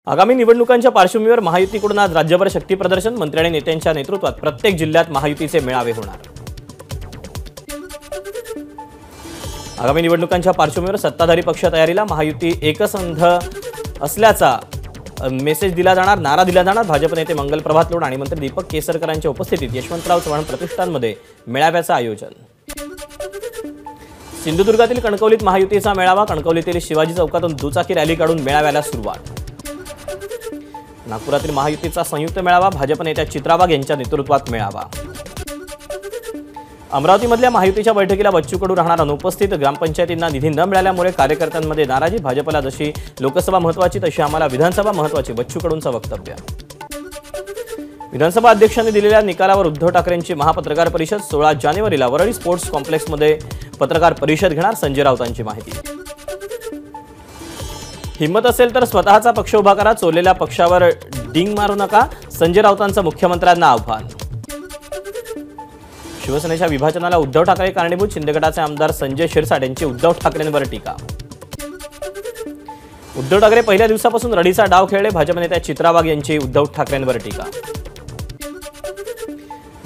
आगामी निवडणुकांच्या पार्श्वभूमीवर महायुतीकडून आज राज्यभर शक्ती प्रदर्शन, मंत्री आणि नेत्यांच्या नेतृत्वात प्रत्येक जिल्ह्यात महायुतीचे मेळावे होणार। आगामी निवडणुकांच्या पार्श्वभूमीवर सत्ताधारी पक्ष तयारीला, महायुती एकसंध असल्याचा मेसेज दिला जाणार, नारा दिला जाणार। भाजप नेते मंगल प्रभात लोढा आणि मंत्री दीपक केसरकरांच्या उपस्थितीत यशवंतराव चव्हाण प्रतिष्ठानमध्ये मेळाव्याचं आयोजन। सिंधुदुर्गातील कणकवलीत महायुतीचा मेळावा, कणकवलीतील शिवाजी चौकातून दुचाकी रॅली काढून मेळाव्याला सुरुवात। नागपुरातील महायुतीचा संयुक्त मेळावा, भाजप नेत्या चित्रा वाघ यांच्या नेतृत्वात मेळावा। अमरावतीमधल्या महायुतीच्या बैठकीला बच्चू कडू राहणार अनुपस्थित, ग्रामपंचायतींना निधी न मिळाल्यामुळे कार्यकर्त्यांमध्ये नाराजी, भाजपला जशी लोकसभा महत्त्वाची तशी आम्हाला विधानसभा महत्त्वाची, बच्चू कडूंचं वक्तव्य। विधानसभा अध्यक्षांनी दिलेल्या निकालावर उद्धव ठाकरेंची महापत्रकार परिषद, 16 जानेवारीला वरळी स्पोर्ट्स कॉम्प्लेक्समध्ये पत्रकार परिषद घेणार, संजय राऊतांची माहिती। हिम्मत असेल तर स्वतःचा पक्ष उभा करा, चोरलेल्या पक्षावर डिंग मारू नका, संजय राऊतांचं मुख्यमंत्र्यांना आव्हान। शिवसेनेच्या विभाजनाला उद्धव ठाकरे कारणीभूत, शिंदे गटाचे आमदार संजय शिरसाट यांची उद्धव ठाकरेंवर टीका। उद्धव ठाकरे पहिल्या दिवसापासून रडीचा डाव खेळले, भाजप नेत्या चित्रा वाघ यांची उद्धव ठाकरेंवर टीका।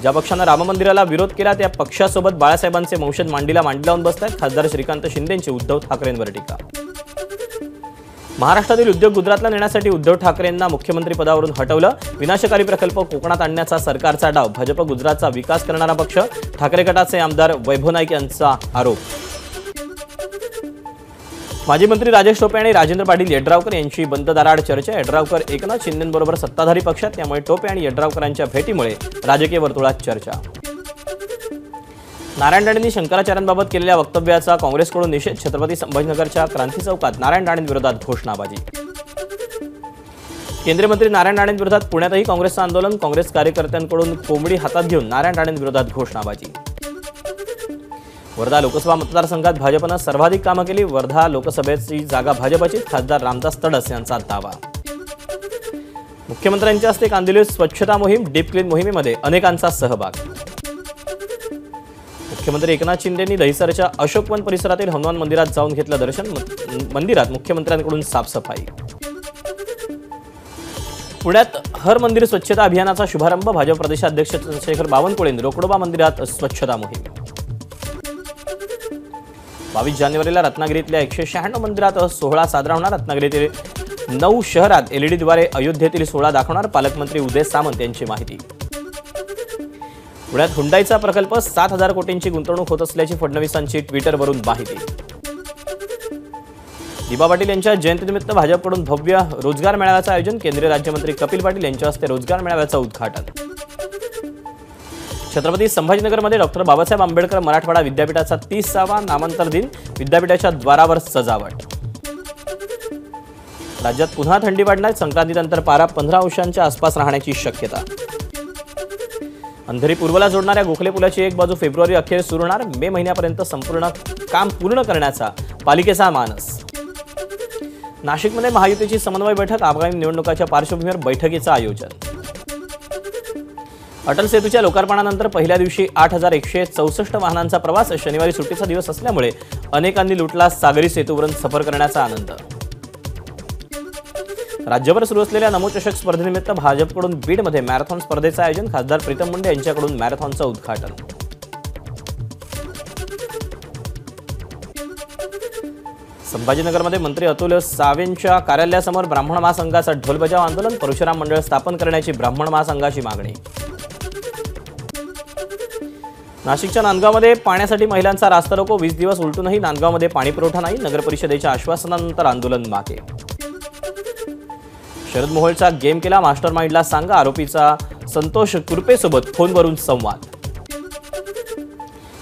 ज्या पक्षानं राम मंदिराला विरोध केला त्या पक्षासोबत बाळासाहेबांचे वंशज मांडीला लावून बसतात, खासदार श्रीकांत शिंदेंची उद्धव ठाकरेंवर टीका। महाराष्ट्रातील उद्योग गुजरातला नेण्यासाठी उद्धव ठाकरेंना मुख्यमंत्री पदावरून हटवलं, विनाशकारी प्रकल्प कोकणात आणण्याचा सरकारचा डाव, भाजप गुजरातचा विकास करणारा पक्ष, ठाकरे गटाचे आमदार वैभव नाईक यांचा आरोप। माजी मंत्री राजेश टोपे आणि राजेंद्र पाटील यड्रावकर यांची बंद दाराआड चर्चा, यड्रावकर एकनाथ शिंदेंबरोबर सत्ताधारी पक्षात, त्यामुळे टोपे आणि यड्रावकरांच्या भेटीमुळे राजकीय वर्तुळात चर्चा। नारायण राणेंनी शंकराचार्यांबाबत केलेल्या वक्तव्याचा काँग्रेसकडून निषेध, छत्रपती संभाजीनगरच्या क्रांती चौकात नारायण राणेंविरोधात घोषणाबाजी। केंद्रीय मंत्री नारायण राणेंविरोधात पुण्यातही काँग्रेसचं आंदोलन, काँग्रेस कार्यकर्त्यांकडून कोंबडी हातात घेऊन नारायण राणेंविरोधात घोषणाबाजी। वर्धा लोकसभा मतदारसंघात भाजपनं सर्वाधिक कामं केली, वर्धा लोकसभेची जागा भाजपची, खासदार रामदास तडस यांचा दावा। मुख्यमंत्र्यांच्या हस्ते कांदिवली स्वच्छता मोहीम, डीप क्लीन मोहिमेमध्ये अनेकांचा सहभाग। मुख्यमंत्री एकनाथ शिंदेंनी दहिसरच्या अशोकवन परिसरातील हनुमान मंदिरात जाऊन घेतलं दर्शन, मंदिरात मुख्यमंत्र्यांकडून साफसफाई। पुण्यात हर मंदिर स्वच्छता अभियानाचा शुभारंभ, भाजप प्रदेशाध्यक्ष चंद्रशेखर बावनकुळेंनी रोकडोबा मंदिरात स्वच्छता मोहीम। 22 जानेवारीला रत्नागिरीतल्या 196 मंदिरात सोहळा साजरा होणार, रत्नागिरीतील 9 शहरात एलईडीद्वारे अयोध्येतील सोहळा दाखवणार, पालकमंत्री उदय सामंत यांची माहिती। पुण्यात हुंडाईचा प्रकल्प, 7,000 कोटींची गुंतवणूक होत असल्याची फडणवीसांची ट्विटरवरून माहिती। दिबा पाटील यांच्या जयंतीनिमित्त भाजपकडून भव्य रोजगार मेळाव्याचं आयोजन, केंद्रीय राज्यमंत्री कपिल पाटील यांच्या हस्ते रोजगार मेळाव्याचं उद्घाटन। छत्रपती संभाजीनगरमध्ये डॉक्टर बाबासाहेब आंबेडकर मराठवाडा विद्यापीठाचा 30वा नामांतर दिन, विद्यापीठाच्या द्वारावर सजावट। राज्यात पुन्हा थंडी वाढणार, संक्रांतीनंतर पारा 15 अंशांच्या आसपास राहण्याची शक्यता। अंधेरी पूर्वला जोडणाऱ्या गोखले पुलाची एक बाजू फेब्रुवारी अखेर सुरू होणार, मे महिन्यापर्यंत संपूर्ण काम पूर्ण करण्याचा पालिकेचा मानस। नाशिकमध्ये महायुतीची समन्वय बैठक, आगामी निवडणुकाच्या पार्श्वभूमीवर बैठकीचं आयोजन। अटल सेतूच्या लोकार्पणानंतर पहिल्या दिवशी 8,164 वाहनांचा प्रवास, शनिवारी सुट्टीचा दिवस असल्यामुळे अनेकांनी लुटला सागरी सेतूवरून सफर करण्याचा आनंद। राज्यभर सुरू असलेल्या नमो चषक स्पर्धेनिमित्त भाजपकडून बीडमध्ये मॅरेथॉन स्पर्धेचं आयोजन, खासदार प्रीतम मुंडे यांच्याकडून मॅरेथॉनचं उद्घाटन। संभाजीनगरमध्ये मंत्री अतुल सावेंच्या कार्यालयासमोर ब्राह्मण महासंघाचा ढोलबजाव आंदोलन, परशुराम मंडळ स्थापन करण्याची ब्राह्मण महासंघाची मागणी। नाशिकच्या नांदगावमध्ये पाण्यासाठी महिलांचा रास्ता रोको, 20 दिवस उलटूनही नांदगावमध्ये पाणी पुरवठा नाही, नगरपरिषदेच्या आश्वासनानंतर आंदोलन मागे। शरद मोहोळचा गेम केला, मास्टर माइंडला सांगा, आरोपीचा संतोष कुरपेसोबत फोनवरून संवाद।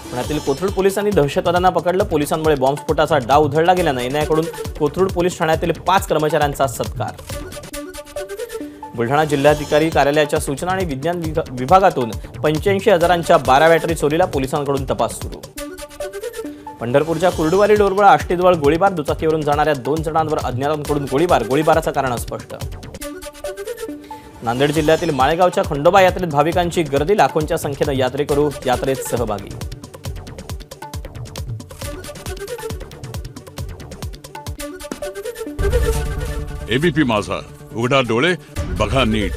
पुण्यातील कोथरूड पोलिसांनी दहशतवाद्यांना पकडलं, पोलिसांमुळे बॉम्बस्फोटाचा डाव उधळला गेल्यानं एनआयकडून कोथरूड पोलीस ठाण्यातील 5 कर्मचाऱ्यांचा सत्कार। बुलढाणा जिल्हाधिकारी कार्यालयाच्या सूचना आणि विज्ञान विभागातून 85,000च्या 12 बॅटरी चोरीला, पोलिसांकडून तपास सुरू। पंढरपूरच्या कुर्डुवारी डोरबळ आष्टीजवळ गोळीबार, दुचाकीवरून जाणाऱ्या 2 जणांवर अज्ञातांकडून गोळीबार, गोळीबाराचं कारण अस्पष्ट। नांदेड जिल्ह्यातील माळेगावच्या खंडोबा यात्रेत भाविकांची गर्दी, लाखोंच्या संख्येनं यात्रेकरू यात्रेत सहभागी। एबीपी माझा, उघडा डोळे बघा नीट.